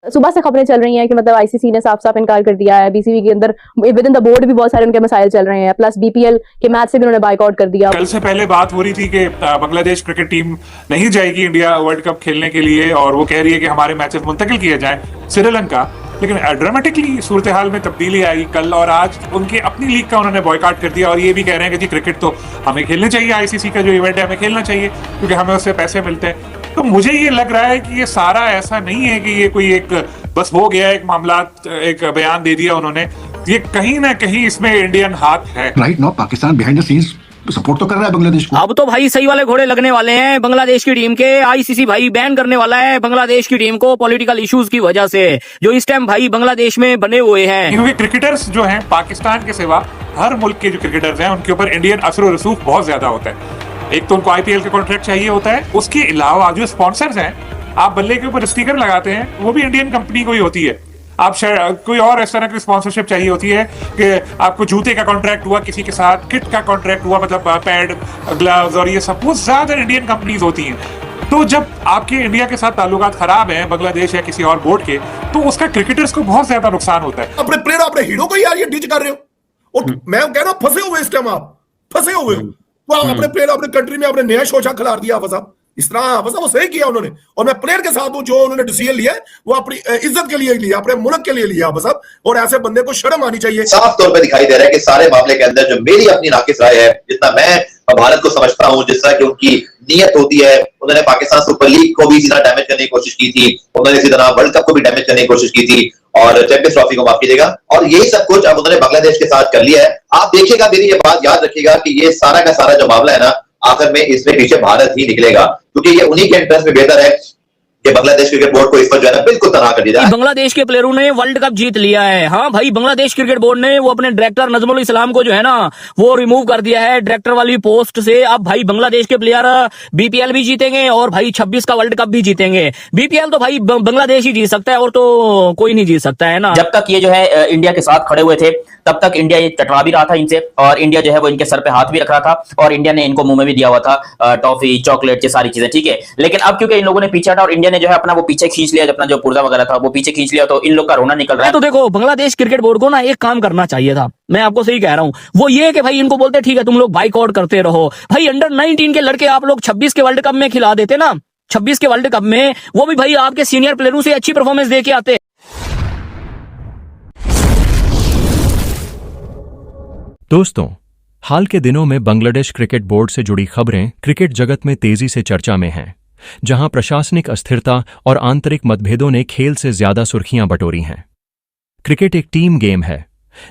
सुबह से खबरें चल रही हैं कि मतलब आईसीसी ने साफ साफ इनकार कर दिया है। बीसीबी के अंदर विद इन द बोर्ड भी बहुत सारे उनके मसाइल चल रहे हैं, प्लस बीपीएल के मैच से भी उन्होंने बाइकआउट कर दिया। कल से पहले बात हो रही थी कि बांग्लादेश क्रिकेट टीम नहीं जाएगी इंडिया वर्ल्ड कप खेलने के लिए, और वो कह रही है कि हमारे मैचेस मुंतकिल किए जाएं श्रीलंका। लेकिन ड्रामेटिकली सूरत हाल में तब्दीली आई कल और आज। उनकी अपनी लीग का उन्होंने बॉयकॉट कर दिया और ये भी कह रहे हैं कि जी क्रिकेट तो हमें खेलना चाहिए, आईसीसी का जो इवेंट है हमें खेलना चाहिए क्योंकि हमें उससे पैसे मिलते हैं। तो मुझे ये लग रहा है कि ये सारा ऐसा नहीं है कि ये कोई एक बस हो गया एक मामला, एक बयान दे दिया उन्होंने। ये कहीं ना कहीं इसमें इंडियन हाथ है। Right now Pakistan behind the scenes support तो कर रहा है बांग्लादेश को। अब तो भाई सही वाले घोड़े लगने वाले हैं बांग्लादेश की टीम के। आईसीसी भाई बैन करने वाला है बांग्लादेश की टीम को पॉलिटिकल इश्यूज की वजह से, जो इस टाइम भाई बांग्लादेश में बने हुए हैं। क्योंकि क्रिकेटर्स जो हैं पाकिस्तान के सिवा हर मुल्क के जो क्रिकेटर्स हैं उनके ऊपर इंडियन असर और रसूख बहुत ज्यादा होता है। एक तो उनको आईपीएल का कॉन्ट्रैक्ट चाहिए होता है, उसके अलावा जो स्पॉन्सर्स हैं, आप बल्ले के ऊपर स्टिकर लगाते हैं वो भी इंडियन कंपनी को ही होती है। आप कोई और इस तरह की स्पॉन्सरशिप चाहिए होती है कि आपको जूते का कॉन्ट्रैक्ट हुआ किसी के साथ, किट का कॉन्ट्रैक्ट हुआ, मतलब पैड, ग्लव्स, और ये सब कुछ ज्यादा इंडियन कंपनीज होती हैं। तो जब आपके इंडिया के साथ ताल्लुकात खराब हैं बांग्लादेश या किसी और बोर्ड के, तो उसका क्रिकेटर्स को बहुत ज्यादा नुकसान होता है। अपने प्लेयर अपने हीरो को यार ये डीच कर रहे हो, और मैं कह रहा हूं फंसे हुए इस टाइम, आप फंसे हुए हो। वो अपने प्लेयर अपने कंट्री में अपने नया शोशा खिलार दिया फसा, इस तरह फसा, वो सही किया उन्होंने। और मैं प्लेयर के साथ हूं, जो उन्होंने डिसीजन लिया है वो अपनी इज्जत के लिए लिया, अपने मुल्क के लिए लिया बस। अब और ऐसे बंदे को शर्म आनी चाहिए। साफ तौर पे दिखाई दे रहा है कि सारे मामले के अंदर जो मेरी अपनी नाकिस राय है, जितना मैं भारत को समझता हूं, जिस तरह की उनकी नीयत होती है, उन्होंने पाकिस्तान सुपर लीग को भी इसी तरह डैमेज करने की कोशिश की थी, उन्होंने इसी तरह वर्ल्ड कप को भी डैमेज करने की कोशिश की थी, और चैंपियंस ट्रॉफी को माफ कीजिएगा, और यही सब कुछ अब उन्होंने बांग्लादेश के साथ कर लिया है। आप देखिएगा, मेरी ये बात याद रखिएगा कि ये सारा का सारा जो मामला है ना, आखिर में इसमें पीछे भारत ही निकलेगा, क्योंकि ये उन्हीं के इंटरेस्ट में बेहतर है कि बांग्लादेश क्रिकेट बोर्ड को इस पर जो है ना बिल्कुल तनहा कर दिया जाए। बांग्लादेश के प्लेयरों ने वर्ल्ड कप जीत लिया है। हाँ भाई, बांग्लादेश क्रिकेट बोर्ड ने वो अपने डायरेक्टर नजमुल इस्लाम को जो है ना वो रिमूव कर दिया है डायरेक्टर वाली पोस्ट से। अब भाई बांग्लादेश के प्लेयर बीपीएल भी जीतेंगे और भाई 26 का वर्ल्ड कप भी जीतेंगे। बीपीएल तो भाई बांग्लादेश ही जीत सकता है और तो कोई नहीं जीत सकता है ना। जब तक ये जो है इंडिया के साथ खड़े हुए थे तब तक इंडिया ये चटरा भी रहा था इनसे, और इंडिया जो है वो इनके सर पे हाथ भी रख रहा था, और इंडिया ने इनको मुंह में भी दिया हुआ था टॉफी, चॉकलेट, ये सारी चीजें, ठीक है। लेकिन अब क्योंकि इन लोगों ने पीछे हटा और इंडिया ने जो है अपना वो पीछे खींच लिया, अपना जो पुर्जा वगैरह था वो पीछे खींच लिया, तो इन लोग का रोना निकल रहा है। तो देखो, बांग्लादेश क्रिकेट बोर्ड को ना एक काम करना चाहिए था, मैं आपको सही कह रहा हूं। वो ये कि भाई इनको बोलते ठीक है तुम लोग बाइकआउट करते रहो। भाई अंडर 19 के लड़के आप लोग 26 के वर्ल्ड कप में खिला देते ना, 26 के वर्ल्ड कप में, वो भी भाई आपके सीनियर प्लेयरों से अच्छी परफॉर्मेंस दे के आते। दोस्तों, हाल के दिनों में बांग्लादेश क्रिकेट बोर्ड से जुड़ी खबरें क्रिकेट जगत में तेजी से चर्चा में हैं, जहां प्रशासनिक अस्थिरता और आंतरिक मतभेदों ने खेल से ज्यादा सुर्खियां बटोरी हैं। क्रिकेट एक टीम गेम है,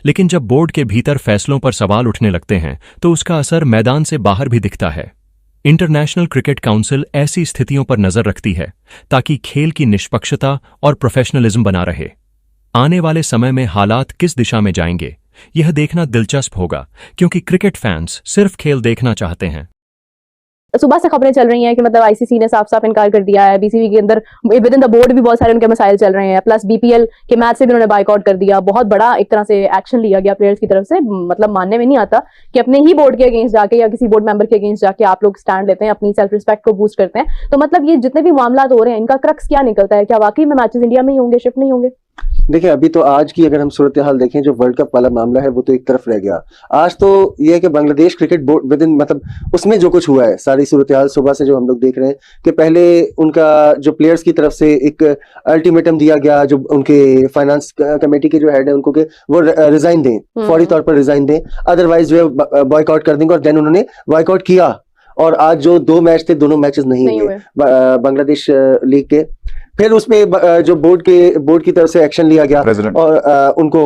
लेकिन जब बोर्ड के भीतर फैसलों पर सवाल उठने लगते हैं तो उसका असर मैदान से बाहर भी दिखता है। इंटरनेशनल क्रिकेट काउंसिल ऐसी स्थितियों पर नजर रखती है ताकि खेल की निष्पक्षता और प्रोफेशनलिज्म बना रहे। आने वाले समय में हालात किस दिशा में जाएंगे, यह देखना दिलचस्प होगा, क्योंकि क्रिकेट फैंस सिर्फ खेल देखना चाहते हैं। सुबह से खबरें चल रही हैं कि मतलब आईसीसी ने साफ साफ इनकार कर दिया है। बीसीबी के अंदर विद इन द बोर्ड भी बहुत सारे उनके मसाइल चल रहे हैं, प्लस बीपीएल के मैच से भी उन्होंने बाइकआउट कर दिया। बहुत बड़ा एक तरह से एक्शन लिया गया प्लेयर्स की तरफ से। मतलब मानने में नहीं आता कि अपने ही बोर्ड के अगेंस्ट जाके या किसी बोर्ड मेंबर के अगेंस्ट जाके आप लोग स्टैंड लेते हैं, अपनी सेल्फ रिस्पेक्ट को बूस्ट करते हैं। तो मतलब ये जितने भी मामला हो रहे हैं, इनका क्रक्स क्या निकलता है? क्या वाकई में मैचेस इंडिया में ही होंगे, शिफ्ट नहीं होंगे? देखिए, अभी तो आज की अगर हम सूरत हाल देखें, जो वर्ल्ड कप वाला मामला है वो तो एक तरफ रह गया। आज तो ये है कि Bangladesh cricket board with in, मतलब उसमें जो कुछ हुआ है, सारी सूरत हाल सुबह से जो हम लोग देख रहे हैं कि पहले उनका जो प्लेयर्स की तरफ से एक अल्टीमेटम दिया गया, जो उनके फाइनेंस कमेटी के जो हेड है उनको, कि वो रिजाइन दें, फौरी तौर पर रिजाइन दें, अदरवाइज जो बॉयकआउट कर देंगे। और देन उन्होंने बॉयकआउट किया, और आज जो 2 मैच थे दोनों मैचेस नहीं हुए बांग्लादेश लीग के। फिर उसमें जो बोर्ड की तरफ से एक्शन लिया गया और उनको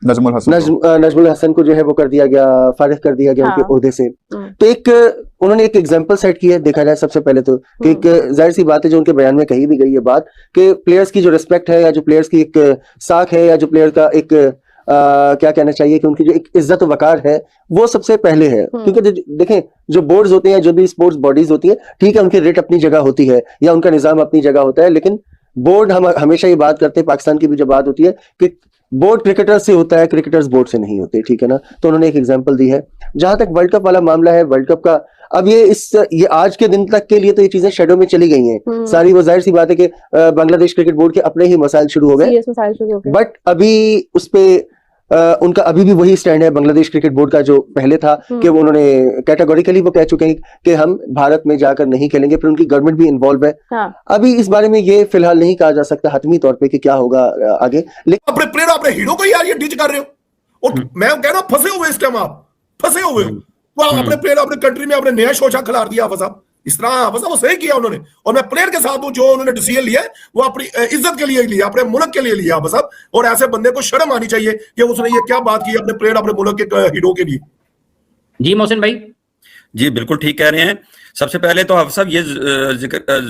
नजमुल हसन को जो है वो कर दिया गया, फारिग कर दिया गया उनके ओहदे से। तो उन्होंने एक एग्जांपल सेट की है, देखा जाए सबसे पहले तो कि एक जाहिर सी बात है, जो उनके बयान में कही भी गई है बात, कि प्लेयर्स की जो रिस्पेक्ट है, या जो प्लेयर्स की एक साख है, या जो प्लेयर का एक क्या कहना चाहिए कि उनकी जो एक इज्जत वकार है, वो सबसे पहले है। क्योंकि देखें, जो बोर्ड्स होते हैं, जो भी स्पोर्ट्स बॉडीज होती है, ठीक है, उनकी रेट अपनी जगह होती है या उनका निजाम अपनी जगह होता है, लेकिन बोर्ड, हम हमेशा ये बात करते हैं, पाकिस्तान की भी जब बात होती है कि बोर्ड क्रिकेटर्स से होता है, क्रिकेटर्स बोर्ड से नहीं होते, ठीक है ना। तो उन्होंने एक एग्जांपल दी है। जहां तक वर्ल्ड कप वाला मामला है, वर्ल्ड कप का अब ये आज के दिन तक के लिए तो ये चीजें शेडो में चली गई हैं सारी। वो जाहिर सी बात है कि बांग्लादेश क्रिकेट बोर्ड के अपने ही मसाइल शुरू हो गए, बट अभी उस पे उनका अभी भी वही स्टैंड है बांग्लादेश क्रिकेट बोर्ड का जो पहले था कि वो उन्होंने कैटेगोरिकली वो कह चुके हैं कि हम भारत में जाकर नहीं खेलेंगे। फिर उनकी गवर्नमेंट भी इन्वॉल्व है। अभी इस बारे में ये फिलहाल नहीं कहा जा सकता हतमी तौर पे कि क्या होगा आगे। लेकिन अपने प्लेयर अपने हीरो को यार ये डिच कर रहे हो, और मैं कह रहा हूं फंसे हुए इस टाइम, आप फंसे हुए हो। तो आप अपने प्लेयर अपने कंट्री में अपने नया शोशा खिला दिया हाफिज साहब। इस तरह हाफिज साहब वो सही किया उन्होंने, और मैं प्लेयर के साथ हूं जो उन्होंने डिसीजन लिया है वो अपनी इज्जत के लिए लिया, अपने मुल्क के लिए लिया हाफिज साहब। और ऐसे बंदे को शर्म आनी चाहिए कि उसने ये क्या बात की अपने प्लेयर अपने मुल्क के हीरो के लिए। जी मोहसिन भाई। जी बिल्कुल ठीक कह रहे हैं। सबसे पहले तो हाफिज साहब ये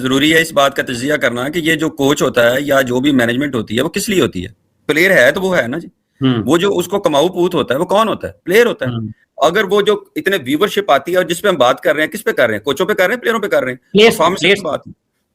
जरूरी है इस बात का तजिया करना कि ये जो कोच होता है या जो भी मैनेजमेंट होती है वो किस लिए होती है। प्लेयर है तो वो है ना जी, वो जो उसको कमाऊ पूत होता है वो कौन होता है? प्लेयर होता है। अगर वो जो इतने व्यूवरशिप आती है, और जिसपे हम बात कर रहे हैं, किस पे कर रहे हैं? कोचों पे कर रहे हैं, प्लेयरों पे कर रहे हैं? परफॉर्मेंस की बात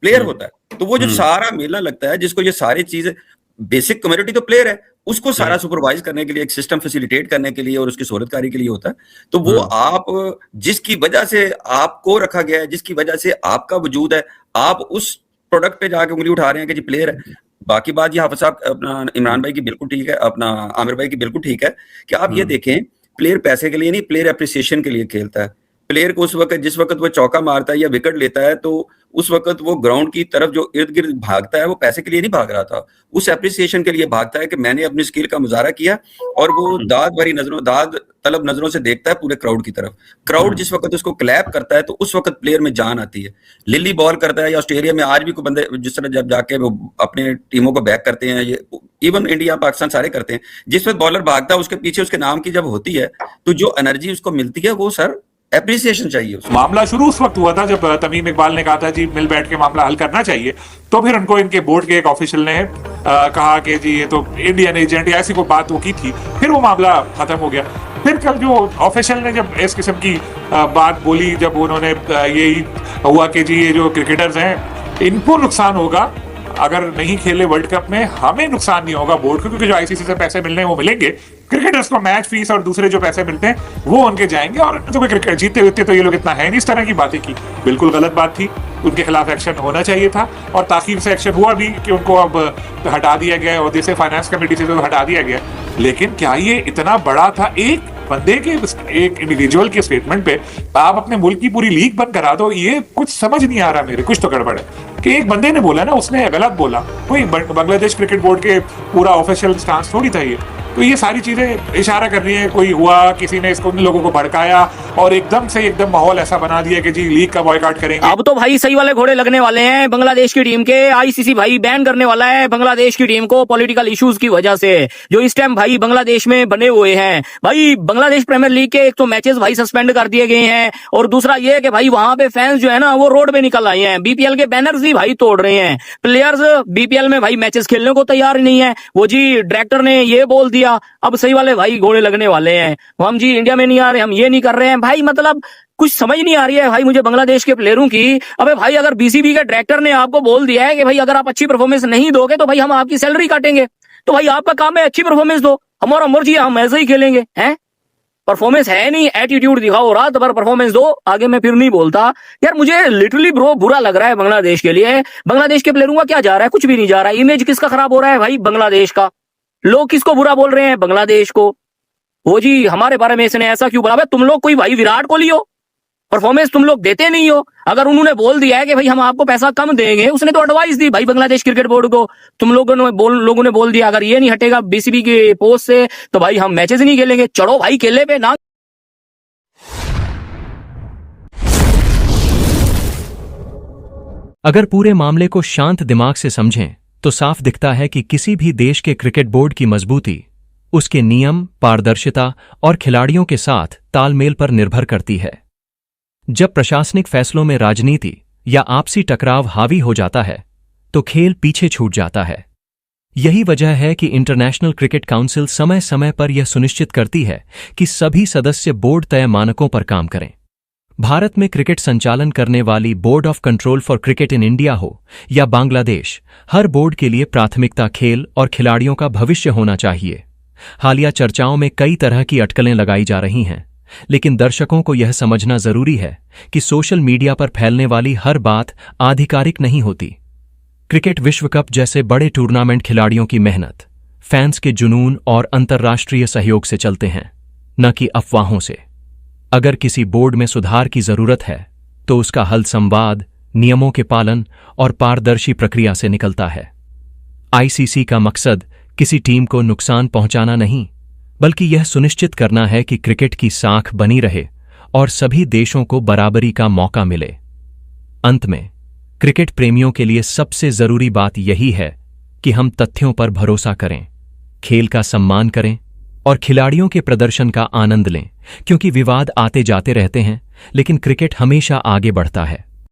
प्लेयर होता है। तो वो जो सारा मेला लगता है जिसको ये सारी चीजें, बेसिक कम्युनिटी तो प्लेयर है, उसको सारा सुपरवाइज करने के लिए, एक सिस्टम फैसिलिटेट करने के लिए और उसकी सूरतकारी के लिए होता है। तो वो आप जिसकी वजह से आपको रखा गया है, जिसकी वजह से आपका वजूद है, आप उस प्रोडक्ट पे जाके उंगली उठा रहे हैं कि जी प्लेयर है। बाकी बात ये हाफिज साहब अपना इमरान भाई की बिल्कुल ठीक है, अपना आमिर भाई की बिल्कुल ठीक है कि आप ये देखें, प्लेयर पैसे के लिए नहीं, प्लेयर एप्रिसिएशन के लिए खेलता है। प्लेयर को उस वक्त, जिस वक्त वो चौका मारता है या विकेट लेता है, तो उस वक्त वो ग्राउंड की तरफ जो इर्द गिर्द भागता है वो पैसे के लिए नहीं भाग रहा था, उस एप्रिसिएशन के लिए भागता है कि मैंने अपनी स्किल का मुजाहरा किया। और वो दाद भरी नजरों, दाद तलब नजरों से देखता है पूरे क्राउड की तरफ। क्राउड जिस वक्त उसको क्लैप करता है तो उस वक्त प्लेयर में जान आती है। लिली बॉल करता है, या ऑस्ट्रेलिया में आज भी कोई बंदे जिस तरह जब जाके वो अपने टीमों को बैक करते हैं, ये इवन इंडिया पाकिस्तान सारे करते हैं, जिस वक्त बॉलर भागता है उसके पीछे उसके नाम की जब होती है तो जो एनर्जी उसको मिलती है वो सर एप्रिसिएशन चाहिए उसको। मामला शुरू उस वक्त हुआ था जब तमीम इकबाल ने कहा था जी मिल बैठ के मामला हल करना चाहिए। तो फिर उनको इनके बोर्ड के एक ऑफिशियल ने कहा कि जी ये तो इंडियन एजेंट या ऐसी कोई बात वो की थी, फिर वो मामला खत्म हो गया। फिर कल जो ऑफिशियल ने जब इस किस्म की बात बोली, जब उन्होंने यही हुआ कि जी ये जो क्रिकेटर्स हैं इनको नुकसान होगा अगर नहीं खेले वर्ल्ड कप में, हमें नुकसान नहीं होगा बोर्ड को, क्योंकि जो आईसीसी से पैसे मिलने हैं वो मिलेंगे, क्रिकेटर्स को मैच फीस और दूसरे जो पैसे मिलते हैं वो उनके जाएंगे, और तो कोई क्रिकेट जीते हुए तो ये लोग इतना है नहीं। इस तरह की बातें की, बिल्कुल गलत बात थी। उनके खिलाफ एक्शन होना चाहिए था, और ताखीर से एक्शन हुआ भी कि उनको अब हटा दिया गया, और जैसे फाइनेंस कमेटी से तो हटा दिया गया। लेकिन क्या ये इतना बड़ा था? एक बंदे के, एक इंडिविजुअल के स्टेटमेंट पे आप अपने मुल्क की पूरी लीग बंद करा दो? ये कुछ समझ नहीं आ रहा मेरे, कुछ तो गड़बड़ है। कि एक बंदे ने बोला ना, उसने गलत बोला, कोई बांग्लादेश क्रिकेट बोर्ड के पूरा ऑफिशियल स्टांस थोड़ी था ये। तो ये सारी चीजें इशारा कर रही है कोई हुआ, किसी ने इसको, उन लोगों को भड़काया और एकदम से एकदम माहौल ऐसा बना दिया कि जी लीग का बॉयकॉट करेंगे। अब तो भाई सही वाले घोड़े लगने वाले हैं बांग्लादेश की टीम के। आईसीसी भाई बैन करने वाला है बांग्लादेश की टीम को पॉलिटिकल इश्यूज की वजह से, जो इस टाइम भाई बांग्लादेश में बने हुए हैं। भाई बांग्लादेश प्रीमियर लीग के एक तो मैचेस भाई सस्पेंड कर दिए गए हैं, और दूसरा ये कि भाई वहां पे फैंस जो है ना वो रोड पे निकल आए हैं, बीपीएल के बैनर्स भी भाई तोड़ रहे हैं। प्लेयर्स बीपीएल में भाई मैचेस खेलने को तैयार नहीं है। वो जी डायरेक्टर ने ये बोल दिया, अब सही वाले भाई घोड़े लगने वाले हैं। हम जी इंडिया में नहीं आ रहे, हम ये नहीं कर रहे हैं। भाई मतलब कुछ समझ नहीं आ रही है भाई मुझे बांग्लादेश के प्लेयरों की। अबे भाई अगर बीसीबी के डायरेक्टर ने आपको बोल दिया है कि भाई अगर आप अच्छी परफॉर्मेंस नहीं दोगे तो भाई हम आपकी सैलरी काटेंगे, तो भाई आपका काम है अच्छी परफॉर्मेंस दो, हमारा मर्जी है, हम ऐसे ही खेलेंगे। हैं परफॉर्मेंस है नहीं, एटीट्यूड दिखाओ, रात भर परफॉर्मेंस दो, आगे मैं फिर नहीं बोलता। यार मुझे लिटरली ब्रो बुरा लग रहा है बांग्लादेश के लिए। बांग्लादेश के प्लेयरों का क्या जा रहा है? कुछ भी नहीं जा रहा है। इमेज किसका खराब हो रहा है भाई? बांग्लादेश का। लोग किसको बुरा बोल रहे हैं? बांग्लादेश को। वो जी हमारे बारे में इसने ऐसा क्यों बोला? तुम लोग कोई भाई विराट कोहली हो, परफॉर्मेंस तुम लोग देते नहीं हो। अगर उन्होंने बोल दिया है कि भाई हम आपको पैसा कम देंगे, उसने तो एडवाइस दी भाई बांग्लादेश क्रिकेट बोर्ड को, तुम लोगों ने बोल दिया अगर ये नहीं हटेगा बीसीबी के पोस्ट से तो भाई हम मैचेस नहीं खेलेंगे। चढ़ो भाई केले पे ना। अगर पूरे मामले को शांत दिमाग से समझें तो साफ दिखता है कि किसी भी देश के क्रिकेट बोर्ड की मजबूती उसके नियम, पारदर्शिता और खिलाड़ियों के साथ तालमेल पर निर्भर करती है। जब प्रशासनिक फैसलों में राजनीति या आपसी टकराव हावी हो जाता है तो खेल पीछे छूट जाता है। यही वजह है कि इंटरनेशनल क्रिकेट काउंसिल समय समय पर यह सुनिश्चित करती है कि सभी सदस्य बोर्ड तय मानकों पर काम करें। भारत में क्रिकेट संचालन करने वाली board of control for cricket in India हो या बांग्लादेश, हर बोर्ड के लिए प्राथमिकता खेल और खिलाड़ियों का भविष्य होना चाहिए। हालिया चर्चाओं में कई तरह की अटकलें लगाई जा रही हैं, लेकिन दर्शकों को यह समझना जरूरी है कि सोशल मीडिया पर फैलने वाली हर बात आधिकारिक नहीं होती। क्रिकेट विश्व कप जैसे बड़े टूर्नामेंट खिलाड़ियों की मेहनत, फैंस के जुनून और अंतर्राष्ट्रीय सहयोग से चलते हैं, न कि अफवाहों से। अगर किसी बोर्ड में सुधार की जरूरत है तो उसका हल संवाद, नियमों के पालन और पारदर्शी प्रक्रिया से निकलता है। आईसीसी का मकसद किसी टीम को नुकसान पहुंचाना नहीं, बल्कि यह सुनिश्चित करना है कि क्रिकेट की साख बनी रहे और सभी देशों को बराबरी का मौका मिले। अंत में, क्रिकेट प्रेमियों के लिए सबसे जरूरी बात यही है कि हम तथ्यों पर भरोसा करें, खेल का सम्मान करें और खिलाड़ियों के प्रदर्शन का आनंद लें, क्योंकि विवाद आते जाते रहते हैं, लेकिन क्रिकेट हमेशा आगे बढ़ता है।